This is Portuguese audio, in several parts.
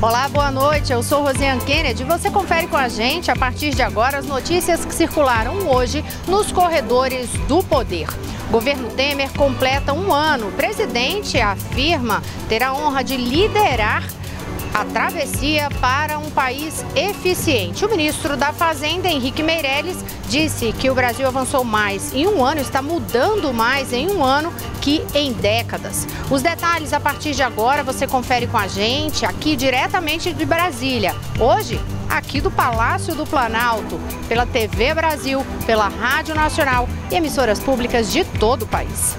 Olá, boa noite. Eu sou Rosiane Kennedy e você confere com a gente, a partir de agora, as notícias que circularam hoje nos corredores do poder. O governo Temer completa um ano. O presidente afirma ter a honra de liderar a travessia para um país eficiente. O ministro da Fazenda, Henrique Meirelles, disse que o Brasil avançou mais em um ano, está mudando mais em um ano que em décadas. Os detalhes a partir de agora você confere com a gente aqui diretamente de Brasília. Hoje, aqui do Palácio do Planalto, pela TV Brasil, pela Rádio Nacional e emissoras públicas de todo o país.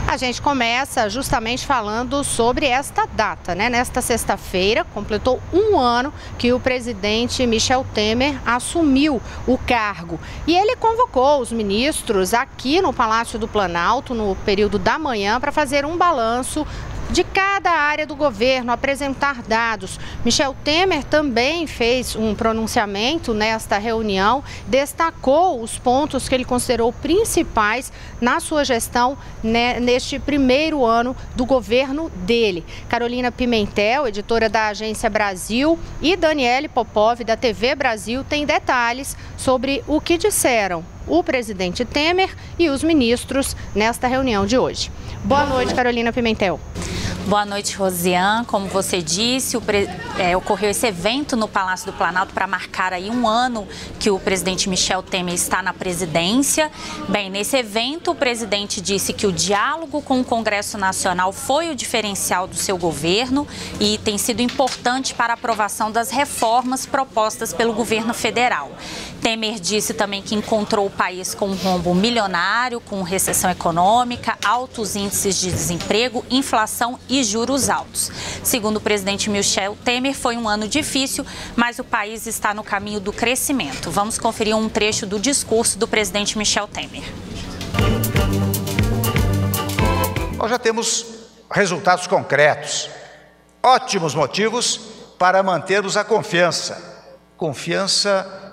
A gente começa justamente falando sobre esta data, né? Nesta sexta-feira, completou um ano que o presidente Michel Temer assumiu o cargo. E ele convocou os ministros aqui no Palácio do Planalto, no período da manhã, para fazer um balanço de cada área do governo, apresentar dados. Michel Temer também fez um pronunciamento nesta reunião, destacou os pontos que ele considerou principais na sua gestão neste primeiro ano do governo dele. Carolina Pimentel, editora da Agência Brasil, e Daniele Popov, da TV Brasil, têm detalhes sobre o que disseram o presidente Temer e os ministros nesta reunião de hoje. Boa noite, Carolina Pimentel. Boa noite, Rosiane. Como você disse, ocorreu esse evento no Palácio do Planalto para marcar aí um ano que o presidente Michel Temer está na presidência. Bem, nesse evento o presidente disse que o diálogo com o Congresso Nacional foi o diferencial do seu governo e tem sido importante para a aprovação das reformas propostas pelo governo federal. Temer disse também que encontrou o país com um rombo milionário, com recessão econômica, altos índices de desemprego, inflação e juros altos. Segundo o presidente Michel Temer, foi um ano difícil, mas o país está no caminho do crescimento. Vamos conferir um trecho do discurso do presidente Michel Temer. Nós já temos resultados concretos, ótimos motivos para mantermos a confiança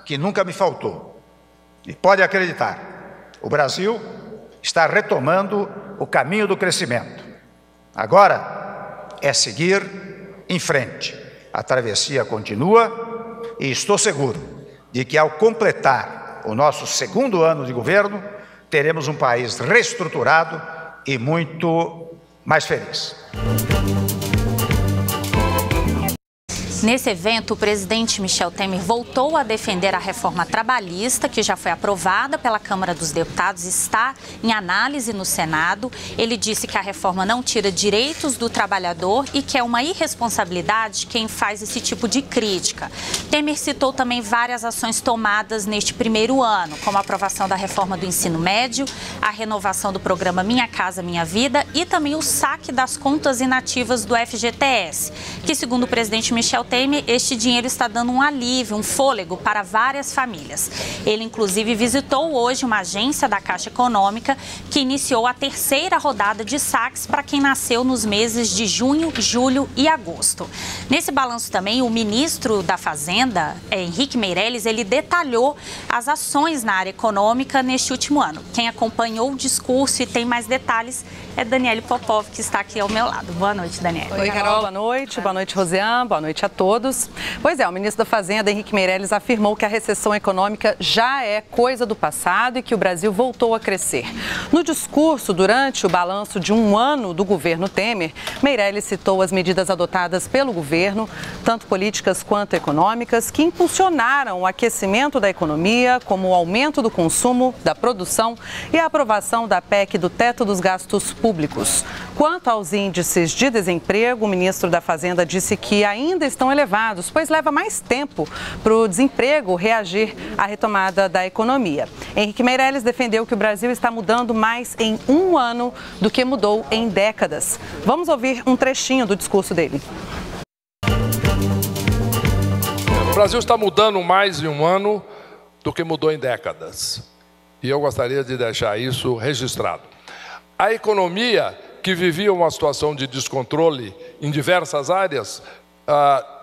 que nunca me faltou. E pode acreditar, o Brasil está retomando o caminho do crescimento. Agora é seguir em frente. A travessia continua e estou seguro de que, ao completar o nosso segundo ano de governo, teremos um país reestruturado e muito mais feliz. Nesse evento, o presidente Michel Temer voltou a defender a reforma trabalhista, que já foi aprovada pela Câmara dos Deputados e está em análise no Senado. Ele disse que a reforma não tira direitos do trabalhador e que é uma irresponsabilidade quem faz esse tipo de crítica. Temer citou também várias ações tomadas neste primeiro ano, como a aprovação da reforma do ensino médio, a renovação do programa Minha Casa Minha Vida e também o saque das contas inativas do FGTS, que, segundo o presidente Michel Temer, este dinheiro está dando um alívio, um fôlego para várias famílias. Ele, inclusive, visitou hoje uma agência da Caixa Econômica que iniciou a terceira rodada de saques para quem nasceu nos meses de junho, julho e agosto. Nesse balanço também, o ministro da Fazenda, Henrique Meirelles, ele detalhou as ações na área econômica neste último ano. Quem acompanhou o discurso e tem mais detalhes é Daniele Popov, que está aqui ao meu lado. Boa noite, Daniele. Oi, Carol. Boa noite. Boa noite, Rosiane. Boa noite a todos. Pois é, o ministro da Fazenda, Henrique Meirelles, afirmou que a recessão econômica já é coisa do passado e que o Brasil voltou a crescer. No discurso, durante o balanço de um ano do governo Temer, Meirelles citou as medidas adotadas pelo governo, tanto políticas quanto econômicas, que impulsionaram o aquecimento da economia, como o aumento do consumo, da produção e a aprovação da PEC do teto dos gastos públicos. Quanto aos índices de desemprego, o ministro da Fazenda disse que ainda estão elevados, pois leva mais tempo para o desemprego reagir à retomada da economia. Henrique Meirelles defendeu que o Brasil está mudando mais em um ano do que mudou em décadas. Vamos ouvir um trechinho do discurso dele. O Brasil está mudando mais em um ano do que mudou em décadas. E eu gostaria de deixar isso registrado. A economia, que vivia uma situação de descontrole em diversas áreas,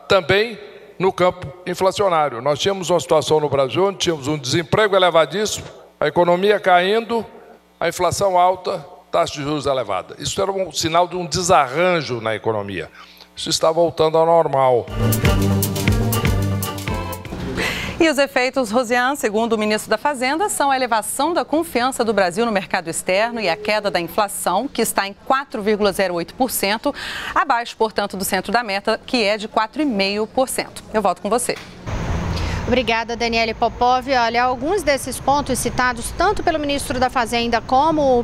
também no campo inflacionário. Nós tínhamos uma situação no Brasil onde tínhamos um desemprego elevadíssimo, a economia caindo, a inflação alta taxa de juros elevada. Isso era um sinal de um desarranjo na economia. Isso está voltando ao normal. E os efeitos, Rosiane, segundo o ministro da Fazenda, são a elevação da confiança do Brasil no mercado externo e a queda da inflação, que está em 4,08%, abaixo, portanto, do centro da meta, que é de 4,5%. Eu volto com você. Obrigada, Daniele Popov. Olha, alguns desses pontos citados tanto pelo ministro da Fazenda como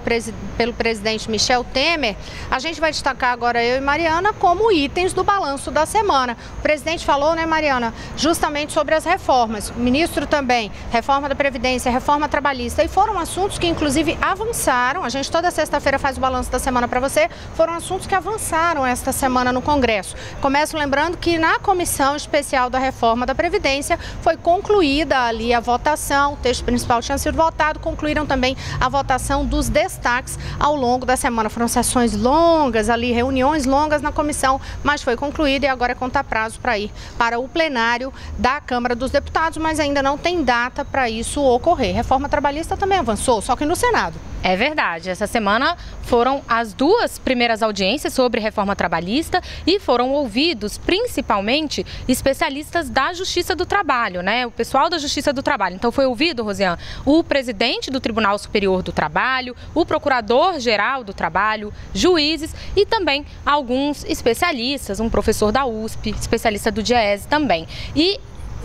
pelo presidente Michel Temer, a gente vai destacar agora, eu e Mariana, como itens do balanço da semana. O presidente falou, né, Mariana, justamente sobre as reformas. O ministro também, reforma da Previdência, reforma trabalhista, e foram assuntos que, inclusive, avançaram. A gente toda sexta-feira faz o balanço da semana para você. Foram assuntos que avançaram esta semana no Congresso. Começo lembrando que na Comissão Especial da Reforma da Previdência foi concluída ali a votação, o texto principal tinha sido votado, concluíram também a votação dos destaques ao longo da semana. Foram sessões longas ali, reuniões longas na comissão, mas foi concluída e agora conta prazo para ir para o plenário da Câmara dos Deputados, mas ainda não tem data para isso ocorrer. Reforma trabalhista também avançou, só que no Senado. É verdade, essa semana foram as duas primeiras audiências sobre reforma trabalhista e foram ouvidos principalmente especialistas da Justiça do Trabalho, né? O pessoal da Justiça do Trabalho. Então foi ouvido, Rosiane, o presidente do Tribunal Superior do Trabalho, o procurador-geral do Trabalho, juízes e também alguns especialistas, um professor da USP, especialista do DIEESE também. E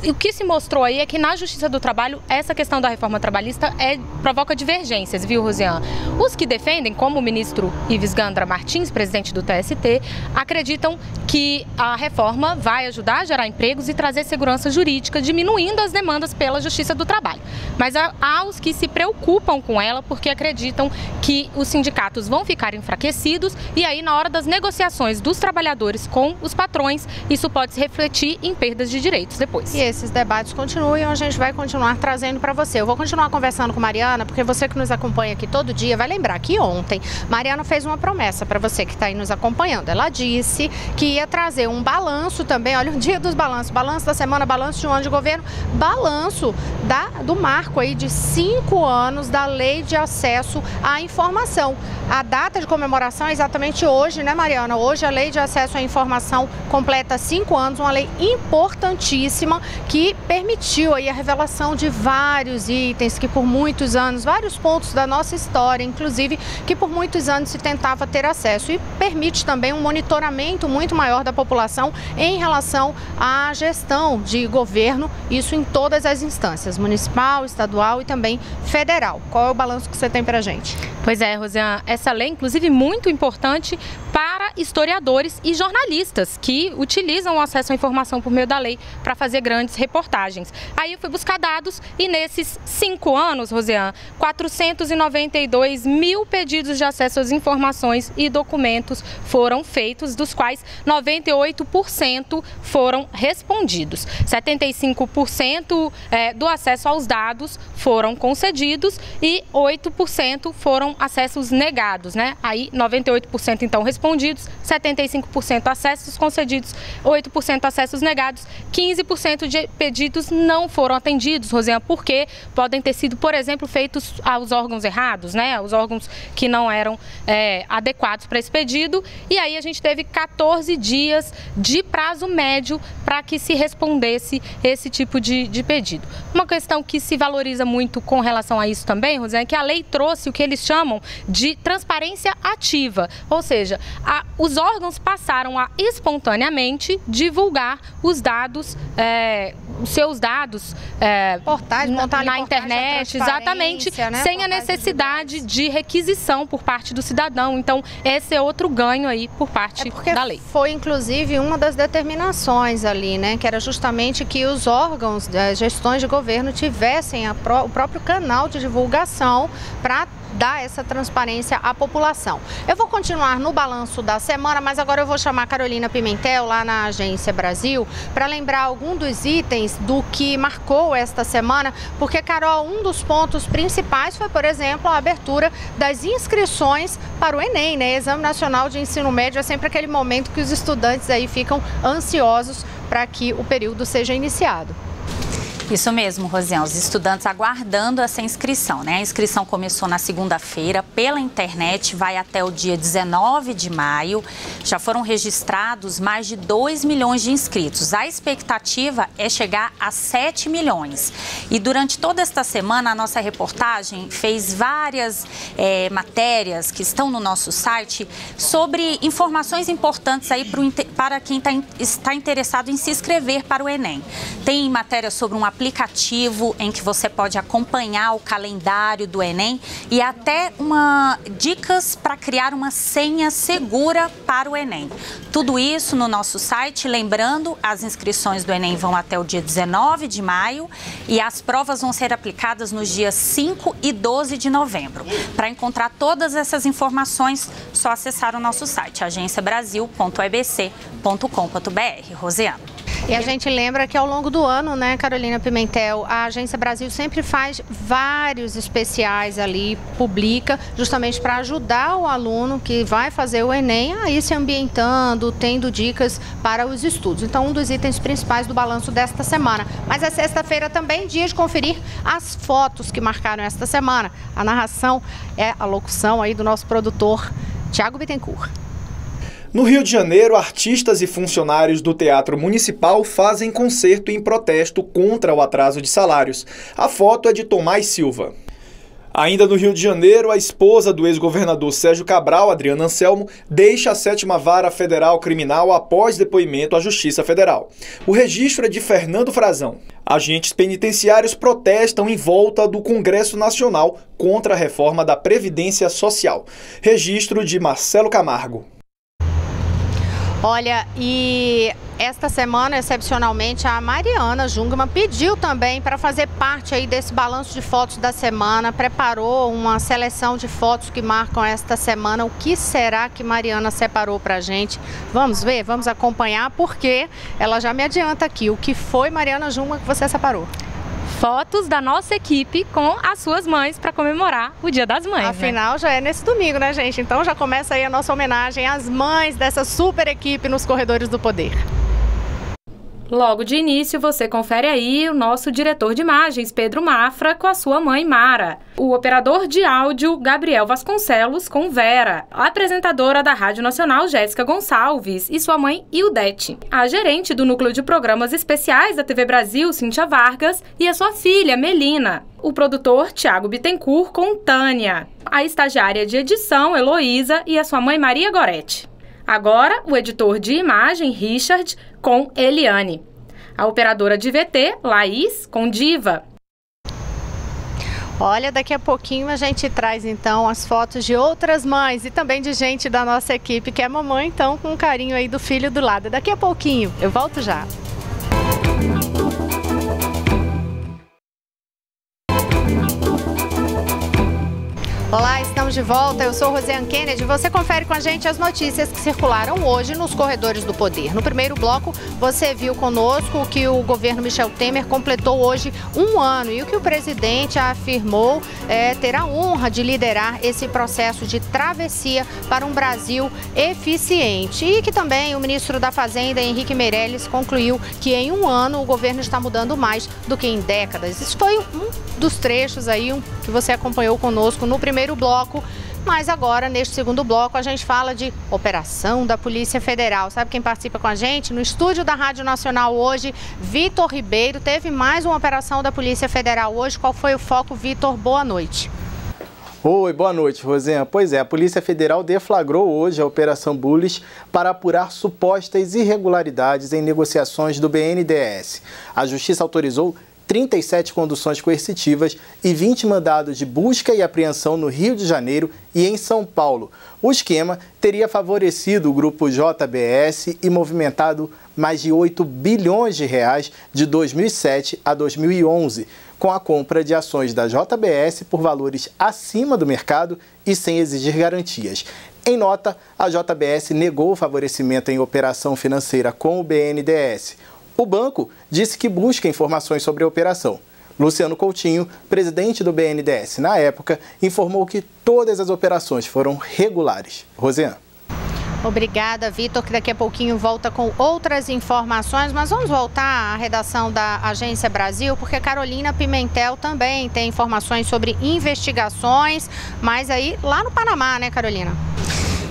o que se mostrou aí é que na Justiça do Trabalho, essa questão da reforma trabalhista provoca divergências, viu, Rosiane? Os que defendem, como o ministro Ives Gandra Martins, presidente do TST, acreditam que a reforma vai ajudar a gerar empregos e trazer segurança jurídica, diminuindo as demandas pela Justiça do Trabalho. Mas há os que se preocupam com ela porque acreditam que os sindicatos vão ficar enfraquecidos e aí, na hora das negociações dos trabalhadores com os patrões, isso pode se refletir em perdas de direitos depois. E esses debates continuam e a gente vai continuar trazendo para você. Eu vou continuar conversando com Mariana, porque você que nos acompanha aqui todo dia vai lembrar que ontem Mariana fez uma promessa para você que está aí nos acompanhando. Ela disse que ia trazer um balanço também, olha, o dia dos balanços, balanço da semana, balanço de um ano de governo, balanço do marco aí de 5 anos da Lei de Acesso à Informação. A data de comemoração é exatamente hoje, né, Mariana? Hoje a Lei de Acesso à Informação completa 5 anos, uma lei importantíssima que permitiu aí a revelação de vários itens que por muitos anos, vários pontos da nossa história, inclusive, que por muitos anos se tentava ter acesso, e permite também um monitoramento muito maior da população em relação à gestão de governo, isso em todas as instâncias, municipal, estadual e também federal. Qual é o balanço que você tem para a gente? Pois é, Rosiane, essa lei, inclusive, muito importante para historiadores e jornalistas que utilizam o acesso à informação por meio da lei para fazer grandes reportagens. Aí eu fui buscar dados e nesses 5 anos, Rosiane, 492 mil pedidos de acesso às informações e documentos foram feitos, dos quais 98% foram respondidos. 75% do acesso aos dados foram concedidos e 8% foram acessos negados, né? Aí 98% então respondidos, 75% acessos concedidos, 8% acessos negados, 15% de pedidos não foram atendidos, Rosiane, porque podem ter sido, por exemplo, feitos aos órgãos errados, né? Os órgãos que não eram adequados para esse pedido. E aí a gente teve 14 dias de prazo médio para que se respondesse esse tipo de pedido. Uma questão que se valoriza muito com relação a isso também, Rosiane, é que a lei trouxe o que eles chamam de transparência ativa, ou seja, os órgãos passaram a espontaneamente divulgar os dados, os seus dados portais, na internet, exatamente, né? Sem a necessidade de requisição por parte do cidadão. Então, esse é outro ganho aí por parte da lei. Foi, inclusive, uma das determinações ali, né? Que era justamente que os órgãos, gestões de governo tivessem o próprio canal de divulgação para dar essa transparência à população. Eu vou continuar no balanço da semana, mas agora eu vou chamar a Carolina Pimentel, lá na Agência Brasil, para lembrar algum dos itens do que marcou esta semana, porque, Carol, um dos pontos principais foi, por exemplo, a abertura das inscrições para o Enem, né? Exame Nacional de Ensino Médio. É sempre aquele momento que os estudantes aí ficam ansiosos para que o período seja iniciado. Isso mesmo, Rosiane, os estudantes aguardando essa inscrição, né? A inscrição começou na segunda-feira pela internet, vai até o dia 19 de maio. Já foram registrados mais de 2 milhões de inscritos. A expectativa é chegar a 7 milhões. E durante toda esta semana, a nossa reportagem fez várias matérias que estão no nosso site sobre informações importantes aí para quem está interessado em se inscrever para o Enem. Tem matéria sobre um aplicativo em que você pode acompanhar o calendário do Enem e até dicas para criar uma senha segura para o Enem. Tudo isso no nosso site. Lembrando, as inscrições do Enem vão até o dia 19 de maio e as provas vão ser aplicadas nos dias 5 e 12 de novembro. Para encontrar todas essas informações, só acessar o nosso site, agenciabrasil.ebc.com.br. Rosiane. E a gente lembra que ao longo do ano, né, Carolina Pimentel, a Agência Brasil sempre faz vários especiais ali, publica, justamente para ajudar o aluno que vai fazer o Enem a ir se ambientando, tendo dicas para os estudos. Então, um dos itens principais do balanço desta semana. Mas é sexta-feira também, dia de conferir as fotos que marcaram esta semana. A narração é a locução aí do nosso produtor, Tiago Bittencourt. No Rio de Janeiro, artistas e funcionários do Teatro Municipal fazem concerto em protesto contra o atraso de salários. A foto é de Tomás Silva. Ainda no Rio de Janeiro, a esposa do ex-governador Sérgio Cabral, Adriana Anselmo, deixa a 7ª Vara Federal Criminal após depoimento à Justiça Federal. O registro é de Fernando Frazão. Agentes penitenciários protestam em volta do Congresso Nacional contra a reforma da Previdência Social. Registro de Marcelo Camargo. Olha, e esta semana, excepcionalmente, a Mariana Jungmann pediu também para fazer parte aí desse balanço de fotos da semana, preparou uma seleção de fotos que marcam esta semana. O que será que Mariana separou para a gente? Vamos ver, vamos acompanhar, porque ela já me adianta aqui. O que foi, Mariana Jungmann, que você separou? Fotos da nossa equipe com as suas mães para comemorar o Dia das Mães. Afinal, já é nesse domingo, né, gente? Então já começa aí a nossa homenagem às mães dessa super equipe nos corredores do poder. Logo de início, você confere aí o nosso diretor de imagens, Pedro Mafra, com a sua mãe, Mara. O operador de áudio, Gabriel Vasconcelos, com Vera. A apresentadora da Rádio Nacional, Jéssica Gonçalves, e sua mãe, Ildete. A gerente do Núcleo de Programas Especiais da TV Brasil, Cíntia Vargas, e a sua filha, Melina. O produtor, Tiago Bittencourt, com Tânia. A estagiária de edição, Heloísa, e a sua mãe, Maria Goretti. Agora, o editor de imagem, Richard, com Eliane. A operadora de VT, Laís, com Diva. Olha, daqui a pouquinho a gente traz então as fotos de outras mães e também de gente da nossa equipe, que é mamãe, então, com carinho aí do filho do lado. Daqui a pouquinho, eu volto já. Olá, estamos de volta. Eu sou Rosiane Kennedy. Você confere com a gente as notícias que circularam hoje nos corredores do poder. No primeiro bloco, você viu conosco que o governo Michel Temer completou hoje um ano e o que o presidente afirmou ter a honra de liderar esse processo de travessia para um Brasil eficiente. E que também o ministro da Fazenda, Henrique Meirelles, concluiu que em um ano o governo está mudando mais do que em décadas. Isso foi um dos trechos aí que você acompanhou conosco no primeiro bloco, mas agora, neste segundo bloco, a gente fala de operação da Polícia Federal. Sabe quem participa com a gente? No estúdio da Rádio Nacional hoje, Vitor Ribeiro. Teve mais uma operação da Polícia Federal hoje. Qual foi o foco, Vitor? Boa noite. Oi, boa noite, Rosiane. Pois é, a Polícia Federal deflagrou hoje a Operação Bullish para apurar supostas irregularidades em negociações do BNDES. A Justiça autorizou 37 conduções coercitivas e 20 mandados de busca e apreensão no Rio de Janeiro e em São Paulo. O esquema teria favorecido o grupo JBS e movimentado mais de 8 bilhões de reais de 2007 a 2011, com a compra de ações da JBS por valores acima do mercado e sem exigir garantias. Em nota, a JBS negou o favorecimento em operação financeira com o BNDES. O banco disse que busca informações sobre a operação. Luciano Coutinho, presidente do BNDES na época, informou que todas as operações foram regulares. Rosiane. Obrigada, Vitor, que daqui a pouquinho volta com outras informações, mas vamos voltar à redação da Agência Brasil, porque a Carolina Pimentel também tem informações sobre investigações, mas aí lá no Panamá, né, Carolina?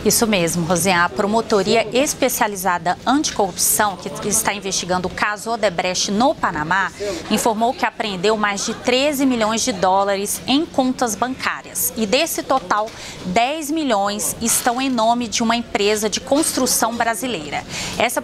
Isso mesmo, Rosiane. A Promotoria Especializada Anticorrupção, que está investigando o caso Odebrecht no Panamá, informou que apreendeu mais de 13 milhões de dólares em contas bancárias. E desse total, 10 milhões estão em nome de uma empresa de construção brasileira.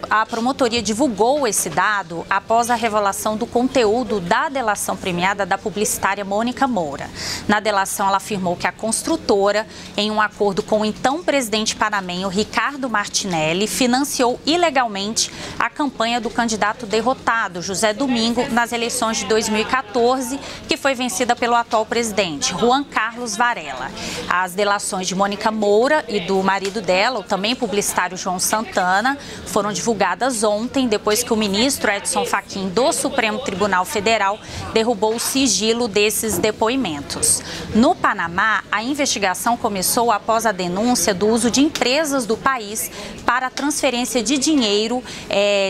A promotoria divulgou esse dado após a revelação do conteúdo da delação premiada da publicitária Mônica Moura. Na delação, ela afirmou que a construtora, em um acordo com o então presidente panamenho Ricardo Martinelli, financiou ilegalmente a campanha do candidato derrotado, José Domingo, nas eleições de 2014, que foi vencida pelo atual presidente, Juan Carlos Varela. As delações de Mônica Moura e do marido dela, o também publicitário João Santana, foram divulgadas ontem, depois que o ministro Edson Fachin, do Supremo Tribunal Federal, derrubou o sigilo desses depoimentos. No Panamá, a investigação começou após a denúncia do uso de empresas do país para transferência de dinheiro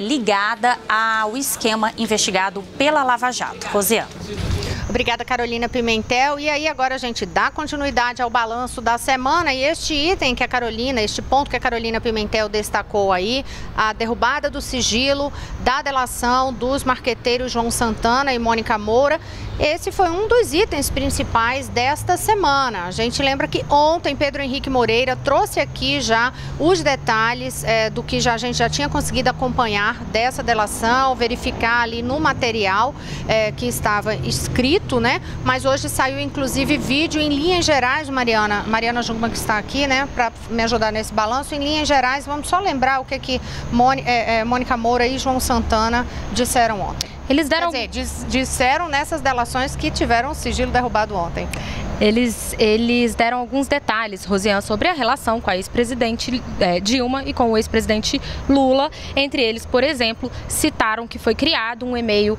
ligada ao esquema investigado pela Lava Jato. Rosiane. Obrigada, Carolina Pimentel. E aí agora a gente dá continuidade ao balanço da semana e este item que a Carolina, este ponto que a Carolina Pimentel destacou aí, a derrubada do sigilo da delação dos marqueteiros João Santana e Mônica Moura, esse foi um dos itens principais desta semana. A gente lembra que ontem Pedro Henrique Moreira trouxe aqui já os detalhes do que a gente já tinha conseguido acompanhar dessa delação, verificar ali no material que estava escrito, né? Mas hoje saiu inclusive vídeo em linhas gerais, Mariana Jungmann, que está aqui, né, para me ajudar nesse balanço. Em linhas gerais, vamos só lembrar o que Mônica Moura e João Santana disseram ontem. Eles deram... Quer dizer, disseram nessas delações que tiveram o sigilo derrubado ontem. Eles deram alguns detalhes, Rosiane, sobre a relação com a ex-presidente Dilma e com o ex-presidente Lula. Entre eles, por exemplo, citaram que foi criado um e-mail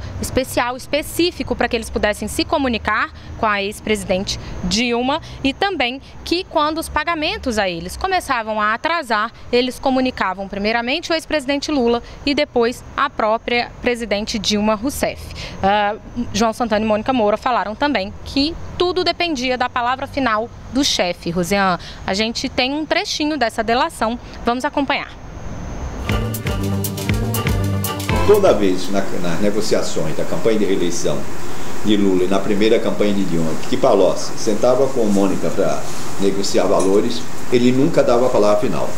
específico para que eles pudessem se comunicar com a ex-presidente Dilma e também que quando os pagamentos a eles começavam a atrasar, eles comunicavam primeiramente o ex-presidente Lula e depois a própria presidente Dilma Rousseff. João Santana e Mônica Moura falaram também que tudo dependia da palavra final do chefe. Rosiane, a gente tem um trechinho dessa delação, vamos acompanhar. Toda vez nas negociações da campanha de reeleição de Lula e na primeira campanha de Dilma, que Palocci sentava com Mônica para negociar valores, ele nunca dava a palavra final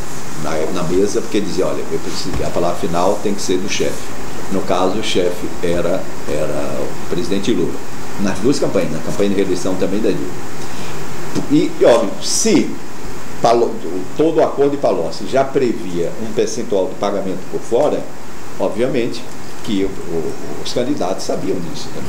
na mesa, porque dizia, olha, eu preciso, a palavra final tem que ser do chefe. No caso, o chefe era o presidente Lula. Nas duas campanhas, na campanha de reeleição também da Dilma. E óbvio, se todo o acordo de Palocci já previa um percentual de pagamento por fora, obviamente que os candidatos sabiam disso, né?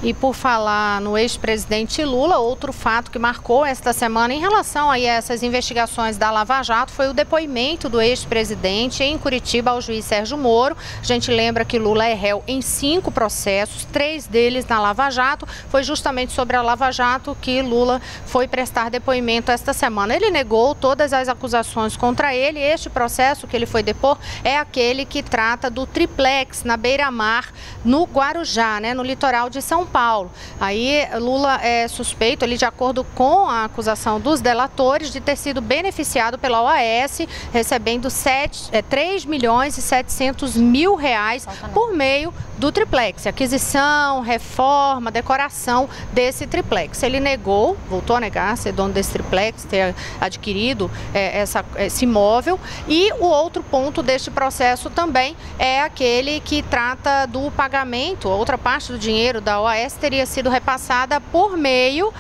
E por falar no ex-presidente Lula, outro fato que marcou esta semana em relação a essas investigações da Lava Jato foi o depoimento do ex-presidente em Curitiba ao juiz Sérgio Moro. A gente lembra que Lula é réu em 5 processos, 3 deles na Lava Jato. Foi justamente sobre a Lava Jato que Lula foi prestar depoimento esta semana. Ele negou todas as acusações contra ele. Este processo que ele foi depor é aquele que trata do triplex na beira-mar, no Guarujá, né, no litoral de São Paulo. Aí Lula é suspeito, ali, de acordo com a acusação dos delatores, de ter sido beneficiado pela OAS, recebendo 3 milhões e 700 mil reais por meio do triplex, aquisição, reforma, decoração desse triplex. Ele negou, voltou a negar ser dono desse triplex, ter adquirido esse imóvel. E o outro ponto deste processo também é aquele que trata do pagamento, outra parte do dinheiro da OAS teria sido repassada por meio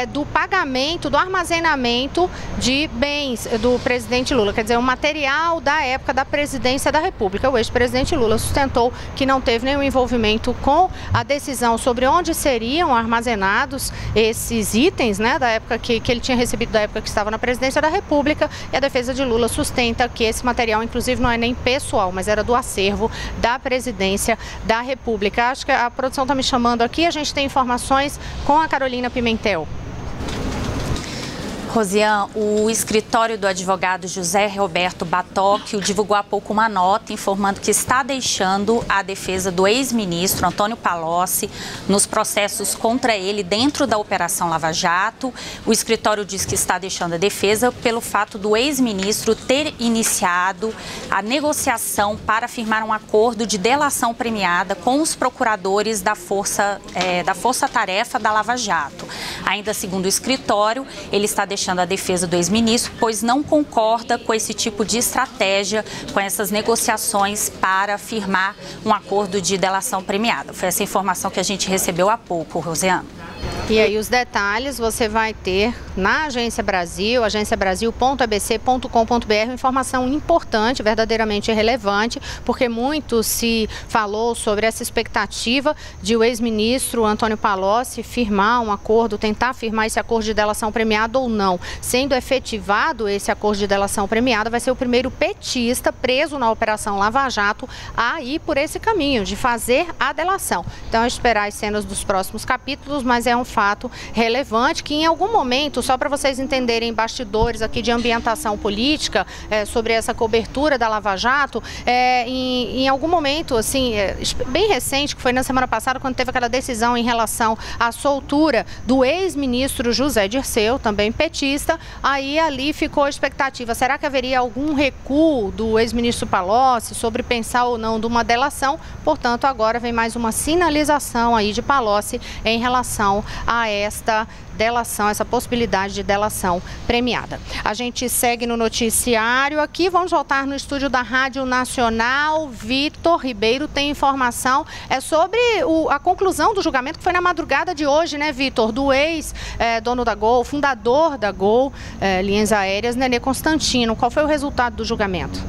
do pagamento, do armazenamento de bens do presidente Lula, quer dizer, um material da época da presidência da República. O ex-presidente Lula sustentou que não teve nenhum envolvimento com a decisão sobre onde seriam armazenados esses itens, né, da época que ele tinha recebido, da época que estava na presidência da República, e a defesa de Lula sustenta que esse material, inclusive, não é nem pessoal, mas era do acervo da presidência da República. Acho que a produção está me chamando aqui, a gente tem informações com a Carolina Pimentel. Rosiane, o escritório do advogado José Roberto Batocchio divulgou há pouco uma nota informando que está deixando a defesa do ex-ministro Antônio Palocci nos processos contra ele dentro da Operação Lava Jato. O escritório diz que está deixando a defesa pelo fato do ex-ministro ter iniciado a negociação para firmar um acordo de delação premiada com os procuradores da Força-Tarefa da Lava Jato. Ainda segundo o escritório, ele está deixando a defesa do ex-ministro, pois não concorda com esse tipo de estratégia, com essas negociações para firmar um acordo de delação premiada. Foi essa informação que a gente recebeu há pouco, Rosiane. E aí os detalhes você vai ter na Agência Brasil, agenciabrasil.abc.com.br, informação importante, verdadeiramente relevante, porque muito se falou sobre essa expectativa de o ex-ministro Antônio Palocci firmar um acordo, tentar firmar esse acordo de delação premiada ou não. Sendo efetivado esse acordo de delação premiada, vai ser o primeiro petista preso na Operação Lava Jato a ir por esse caminho de fazer a delação. Então, esperar as cenas dos próximos capítulos, mas é um fato relevante que em algum momento, só para vocês entenderem bastidores aqui de ambientação política sobre essa cobertura da Lava Jato, em algum momento, assim, bem recente, que foi na semana passada, quando teve aquela decisão em relação à soltura do ex-ministro José Dirceu, também petista, aí ali ficou a expectativa, será que haveria algum recuo do ex-ministro Palocci sobre pensar ou não de uma delação? Portanto, agora vem mais uma sinalização aí de Palocci em relação a esta delação, essa possibilidade de delação premiada. A gente segue no noticiário aqui, vamos voltar no estúdio da Rádio Nacional. Vitor Ribeiro tem informação sobre a conclusão do julgamento que foi na madrugada de hoje, né, Vitor? Do ex-dono da Gol, fundador da Gol, Linhas Aéreas, Nenê Constantino. Qual foi o resultado do julgamento?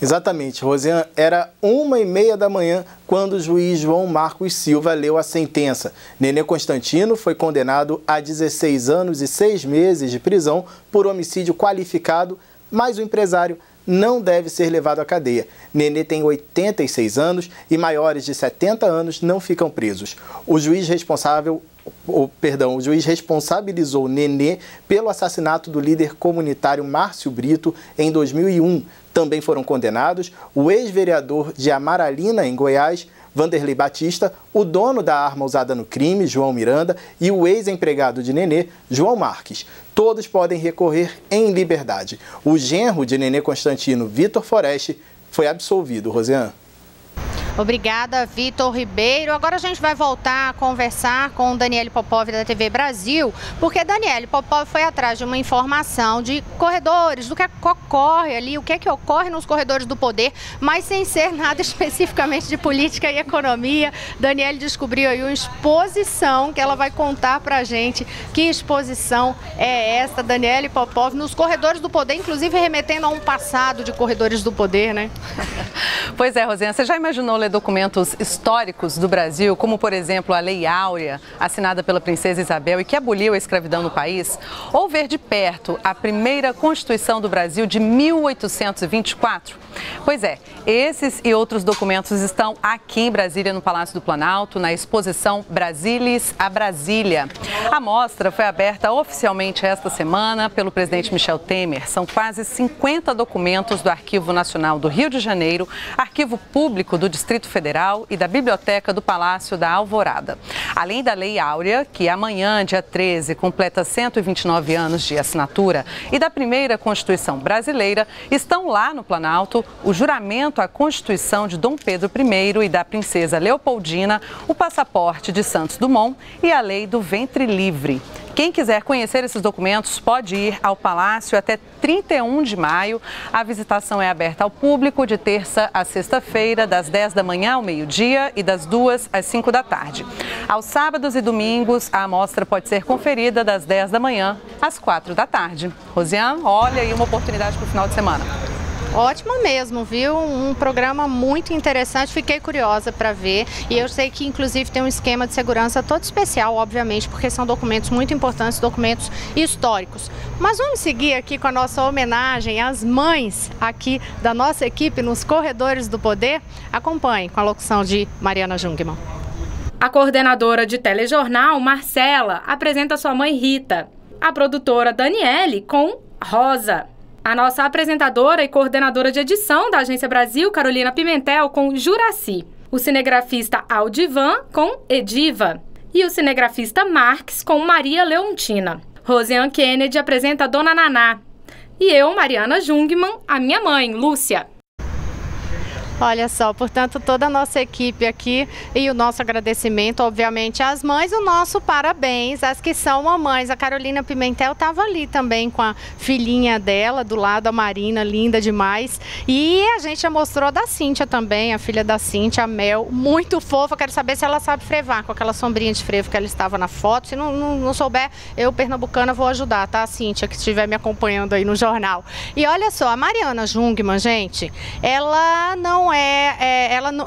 Exatamente, Rosiane, era 1h30 da manhã quando o juiz João Marcos Silva leu a sentença. Nenê Constantino foi condenado a 16 anos e 6 meses de prisão por homicídio qualificado, mas o empresário não deve ser levado à cadeia. Nenê tem 86 anos e maiores de 70 anos não ficam presos. O juiz responsabilizou Nenê pelo assassinato do líder comunitário Márcio Brito em 2001. Também foram condenados o ex-vereador de Amaralina, em Goiás, Vanderlei Batista, o dono da arma usada no crime, João Miranda, e o ex-empregado de Nenê, João Marques. Todos podem recorrer em liberdade. O genro de Nenê Constantino, Vitor Foreste, foi absolvido, Rosiane. Obrigada, Vitor Ribeiro. Agora a gente vai voltar a conversar com Daniele Popov da TV Brasil, porque Daniele Popov foi atrás de uma informação de corredores, do que ocorre ali, o que é que ocorre nos corredores do poder, mas sem ser nada especificamente de política e economia. Daniele descobriu aí uma exposição que ela vai contar pra gente. Que exposição é esta, Daniele Popov, nos corredores do poder, inclusive remetendo a um passado de corredores do poder, né? Pois é, Rosiane, você já imaginou ler documentos históricos do Brasil, como, por exemplo, a Lei Áurea, assinada pela Princesa Isabel e que aboliu a escravidão no país? Ou ver de perto a primeira Constituição do Brasil de 1824? Pois é, esses e outros documentos estão aqui em Brasília, no Palácio do Planalto, na exposição Brasilis a Brasília. A mostra foi aberta oficialmente esta semana pelo presidente Michel Temer. São quase 50 documentos do Arquivo Nacional do Rio de Janeiro, Arquivo Público do Distrito Federal e da Biblioteca do Palácio da Alvorada. Além da Lei Áurea, que amanhã, dia 13, completa 129 anos de assinatura, e da primeira Constituição brasileira, estão lá no Planalto o juramento à Constituição de Dom Pedro I e da Princesa Leopoldina, o passaporte de Santos Dumont e a Lei do Ventre Livre. Quem quiser conhecer esses documentos pode ir ao Palácio até 31 de maio. A visitação é aberta ao público de terça a sexta-feira, das 10 da manhã ao meio-dia e das 2 às 5 da tarde. Aos sábados e domingos, a amostra pode ser conferida das 10 da manhã às 4 da tarde. Rosiane, olha aí uma oportunidade para o final de semana. Ótimo mesmo, viu? Um programa muito interessante, fiquei curiosa para ver. E eu sei que inclusive tem um esquema de segurança todo especial, obviamente, porque são documentos muito importantes, documentos históricos. Mas vamos seguir aqui com a nossa homenagem às mães aqui da nossa equipe nos Corredores do Poder. Acompanhe com a locução de Mariana Jungmann. A coordenadora de telejornal, Marcela, apresenta sua mãe Rita. A produtora Daniele com Rosa. A nossa apresentadora e coordenadora de edição da Agência Brasil, Carolina Pimentel, com Juraci. O cinegrafista Aldivan com Ediva. E o cinegrafista Marques com Maria Leontina. Rosiane Kennedy apresenta Dona Naná. E eu, Mariana Jungmann, a minha mãe, Lúcia. Olha só, portanto, toda a nossa equipe aqui e o nosso agradecimento, obviamente, às mães, o nosso parabéns, às que são mamães. A Carolina Pimentel estava ali também com a filhinha dela, do lado, a Marina, linda demais. E a gente já mostrou da Cíntia também, a filha da Cíntia, a Mel, muito fofa. Quero saber se ela sabe frevar com aquela sombrinha de frevo que ela estava na foto. Se não souber, eu, pernambucana, vou ajudar, tá? A Cíntia, que estiver me acompanhando aí no jornal. E olha só, a Mariana Jungmann, gente, ela não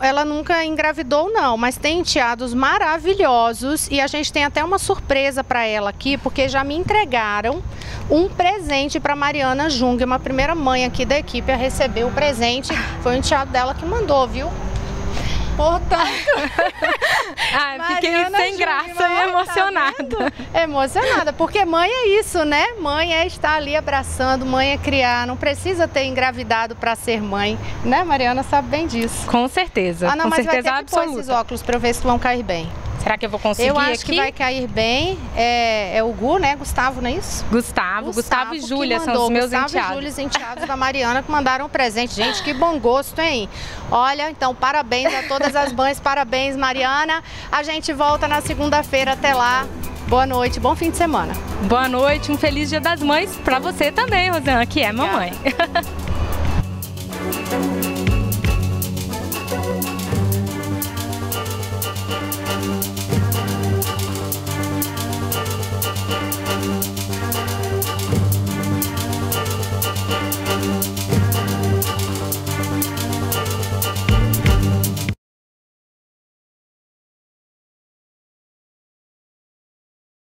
ela nunca engravidou não, mas tem enteados maravilhosos e a gente tem até uma surpresa para ela aqui, porque já me entregaram um presente para Mariana Jungmann, a primeira mãe aqui da equipe a receber o presente, foi o enteado dela que mandou, viu? Portanto, fiquei sem graça e emocionada. Emocionada, porque mãe é isso, né? Mãe é estar ali abraçando, mãe é criar, não precisa ter engravidado para ser mãe, né? Mariana sabe bem disso. Com certeza, com certeza vai ter absoluta. Que pôr esses óculos para eu ver se vão cair bem. Será que eu vou conseguir aqui? Eu acho que vai cair bem. É o Gu, né? Gustavo, não é isso? Gustavo e Júlia são os meus enteados. Gustavo e Júlia, os enteados da Mariana, que mandaram um presente. Gente, que bom gosto, hein? Olha, então, parabéns a todas as mães. Parabéns, Mariana. A gente volta na segunda-feira. Até lá. Boa noite, bom fim de semana. Boa noite, um feliz Dia das Mães para você também, Rosiane, que é mamãe.